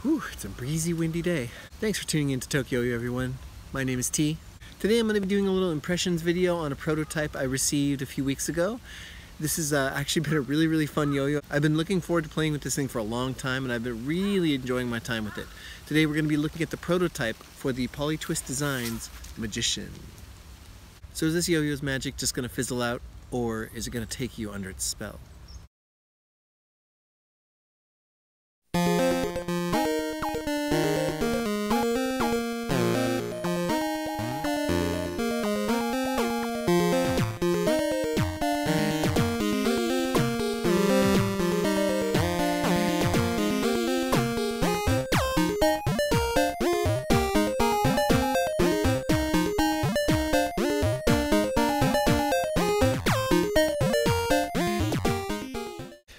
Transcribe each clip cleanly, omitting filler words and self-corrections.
Whew, it's a breezy, windy day. Thanks for tuning in to TokYo-Yo, everyone. My name is T. Today I'm going to be doing a little impressions video on a prototype I received a few weeks ago. This has actually been a really fun yo-yo. I've been looking forward to playing with this thing for a long time, and I've been really enjoying my time with it. Today we're going to be looking at the prototype for the Polytwist Designs Magician. So is this yo-yo's magic just going to fizzle out, or is it going to take you under its spell?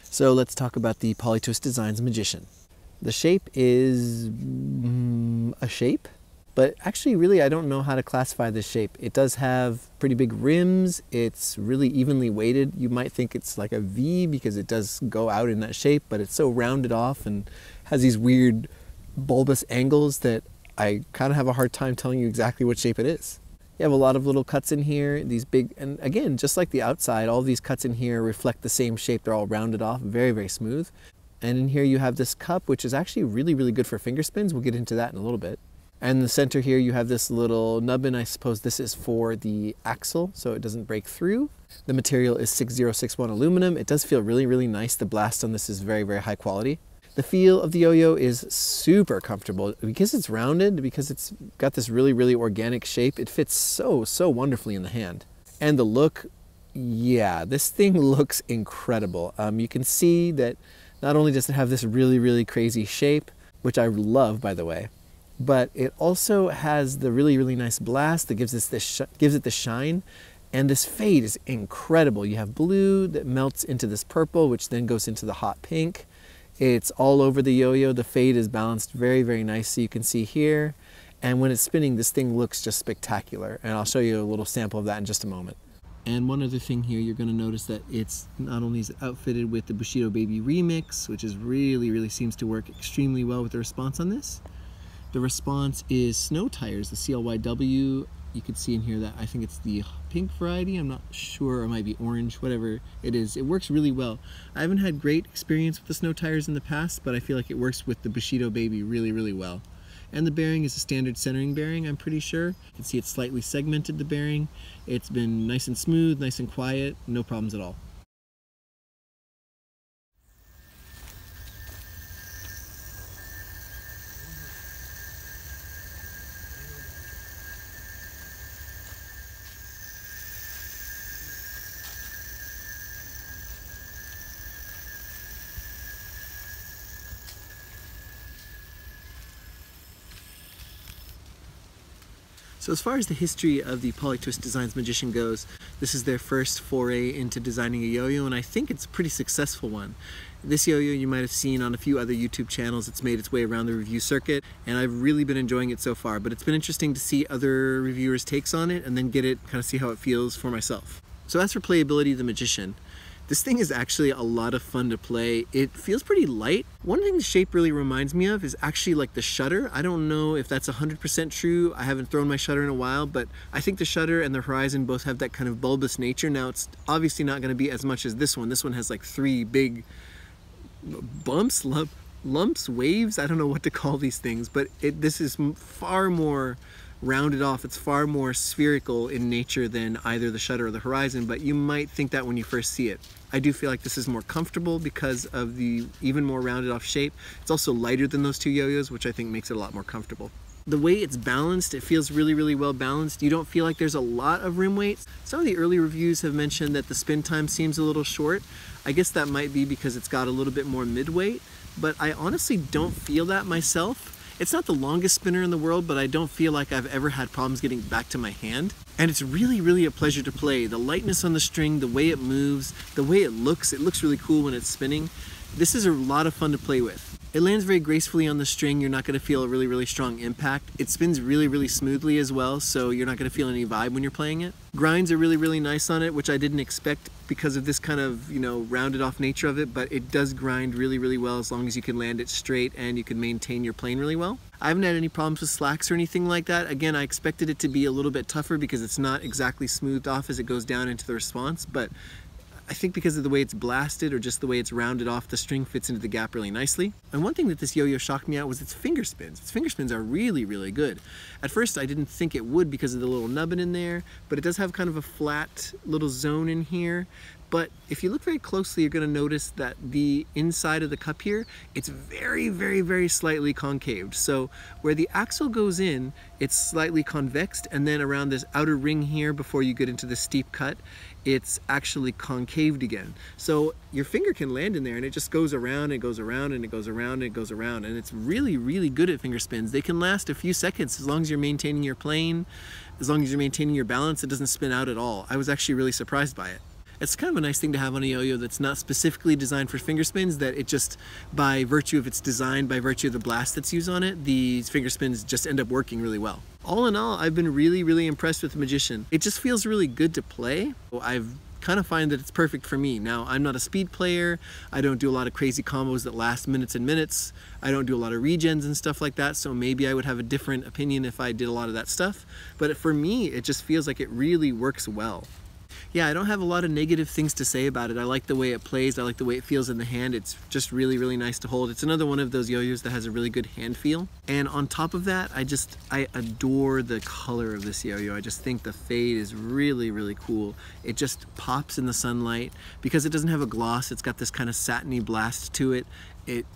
So let's talk about the Polytwist Designs Magician. The shape is a shape, but actually really I don't know how to classify this shape. It does have pretty big rims, it's really evenly weighted. You might think it's like a V because it does go out in that shape, but it's so rounded off and has these weird bulbous angles that I kind of have a hard time telling you exactly what shape it is. You have a lot of little cuts in here, these big, and again, just like the outside, all these cuts in here reflect the same shape. They're all rounded off, very smooth. And in here you have this cup, which is actually really good for finger spins. We'll get into that in a little bit. And in the center here you have this little nubbin. I suppose this is for the axle, so it doesn't break through. The material is 6061 aluminum. It does feel really nice. The blast on this is very high quality. The feel of the yo-yo is super comfortable because it's rounded, because it's got this really organic shape. It fits so wonderfully in the hand. And the look, yeah, this thing looks incredible. You can see that not only does it have this really crazy shape, which I love, by the way, but it also has the really nice blast that gives it the shine. And this fade is incredible. You have blue that melts into this purple, which then goes into the hot pink. It's all over the yo-yo. The fade is balanced very nicely. You can see here. And when it's spinning, this thing looks just spectacular. And I'll show you a little sample of that in just a moment. And one other thing here, you're going to notice that it's not only is it outfitted with the Bushido Baby remix, which is really seems to work extremely well with the response on this. The response is snow tires, the CLYW. You can see in here that I think it's the pink variety. I'm not sure, or it might be orange, whatever it is. It works really well. I haven't had great experience with the snow tires in the past, but I feel like it works with the Bushido Baby really well. And the bearing is a standard centering bearing, I'm pretty sure. You can see it's slightly segmented, the bearing. It's been nice and smooth, nice and quiet, no problems at all. So as far as the history of the Polytwist Designs Magician goes, this is their first foray into designing a yo-yo, and I think it's a pretty successful one. This yo-yo you might have seen on a few other YouTube channels. It's made its way around the review circuit, and I've really been enjoying it so far, but it's been interesting to see other reviewers' takes on it and then get it, kind of see how it feels for myself. So as for playability of the Magician, this thing is actually a lot of fun to play. It feels pretty light. One thing the shape really reminds me of is actually like the shutter. I don't know if that's 100% true. I haven't thrown my shutter in a while, but I think the shutter and the horizon both have that kind of bulbous nature. Now it's obviously not going to be as much as this one. This one has like 3 big bumps, lumps, waves. I don't know what to call these things, but this is far more rounded off. It's far more spherical in nature than either the shutter or the horizon, but you might think that when you first see it. I do feel like this is more comfortable because of the even more rounded off shape. It's also lighter than those two yo-yos, which I think makes it a lot more comfortable. The way it's balanced, it feels really well balanced. You don't feel like there's a lot of rim weight. Some of the early reviews have mentioned that the spin time seems a little short. I guess that might be because it's got a little bit more mid-weight, but I honestly don't feel that myself. It's not the longest spinner in the world, but I don't feel like I've ever had problems getting back to my hand. And it's really a pleasure to play. The lightness on the string, the way it moves, the way it looks really cool when it's spinning. This is a lot of fun to play with. It lands very gracefully on the string. You're not going to feel a really, really strong impact. It spins really, really smoothly as well, so you're not going to feel any vibe when you're playing it. Grinds are really, really nice on it, which I didn't expect because of this kind of, you know, rounded off nature of it, but it does grind really, really well as long as you can land it straight and you can maintain your plane really well. I haven't had any problems with slacks or anything like that. Again, I expected it to be a little bit tougher because it's not exactly smoothed off as it goes down into the response, but I think because of the way it's blasted or just the way it's rounded off, the string fits into the gap really nicely. And one thing that this yo-yo shocked me out was its finger spins. Its finger spins are really, really good. At first I didn't think it would because of the little nubbin in there, but it does have kind of a flat little zone in here. But if you look very closely, you're going to notice that the inside of the cup here, it's very, very, very slightly concaved. So where the axle goes in, it's slightly convexed, and then around this outer ring here before you get into the steep cut, it's actually concaved again. So your finger can land in there and it just goes around and goes around and it goes around and it goes around, and it's really, really good at finger spins. They can last a few seconds as long as you're maintaining your plane, as long as you're maintaining your balance. It doesn't spin out at all. I was actually really surprised by it. It's kind of a nice thing to have on a yo-yo that's not specifically designed for finger spins, that it just, by virtue of its design, by virtue of the blast that's used on it, these finger spins just end up working really well. All in all, I've been really, really impressed with the Magician. It just feels really good to play. I've kind of find that it's perfect for me. Now, I'm not a speed player. I don't do a lot of crazy combos that last minutes and minutes. I don't do a lot of regens and stuff like that, so maybe I would have a different opinion if I did a lot of that stuff. But for me, it just feels like it really works well. Yeah, I don't have a lot of negative things to say about it. I like the way it plays. I like the way it feels in the hand. It's just really, really nice to hold. It's another one of those yo-yos that has a really good hand feel. And on top of that, I adore the color of this yo-yo. I just think the fade is really, really cool. It just pops in the sunlight. Because it doesn't have a gloss, it's got this kind of satiny blast to it. It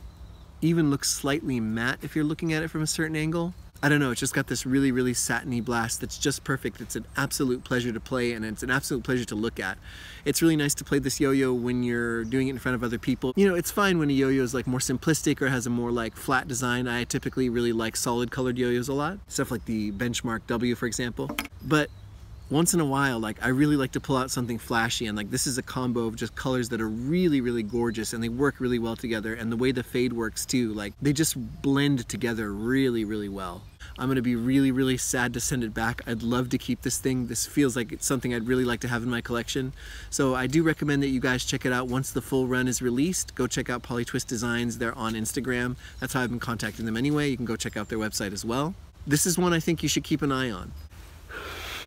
even looks slightly matte if you're looking at it from a certain angle. I don't know, it's just got this really, really satiny blast that's just perfect. It's an absolute pleasure to play, and it's an absolute pleasure to look at. It's really nice to play this yo-yo when you're doing it in front of other people. You know, it's fine when a yo-yo is like more simplistic or has a more like flat design. I typically really like solid colored yo-yos a lot. Stuff like the Benchmark W, for example. But once in a while, like, I really like to pull out something flashy, and like this is a combo of just colors that are really, really gorgeous, and they work really well together. And the way the fade works too, like they just blend together really, really well. I'm gonna be really, really sad to send it back. I'd love to keep this thing. This feels like it's something I'd really like to have in my collection. So I do recommend that you guys check it out once the full run is released. Go check out Polytwist Designs. They're on Instagram. That's how I've been contacting them anyway. You can go check out their website as well. This is one I think you should keep an eye on.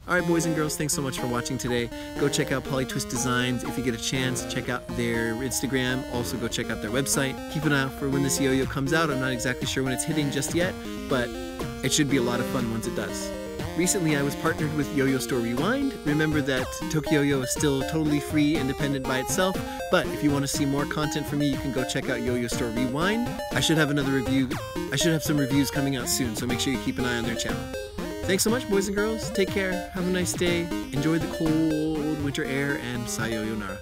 Alright, boys and girls, thanks so much for watching today. Go check out Polytwist Designs. If you get a chance, check out their Instagram. Also go check out their website. Keep an eye out for when this yo-yo comes out. I'm not exactly sure when it's hitting just yet, but it should be a lot of fun once it does. Recently, I was partnered with Yo-Yo Store Rewind. Remember that TokYo-Yo is still totally free, independent by itself, but if you want to see more content from me, you can go check out Yo-Yo Store Rewind. I should have another review. I should have some reviews coming out soon, so make sure you keep an eye on their channel. Thanks so much, boys and girls. Take care. Have a nice day. Enjoy the cold winter air, and sayonara.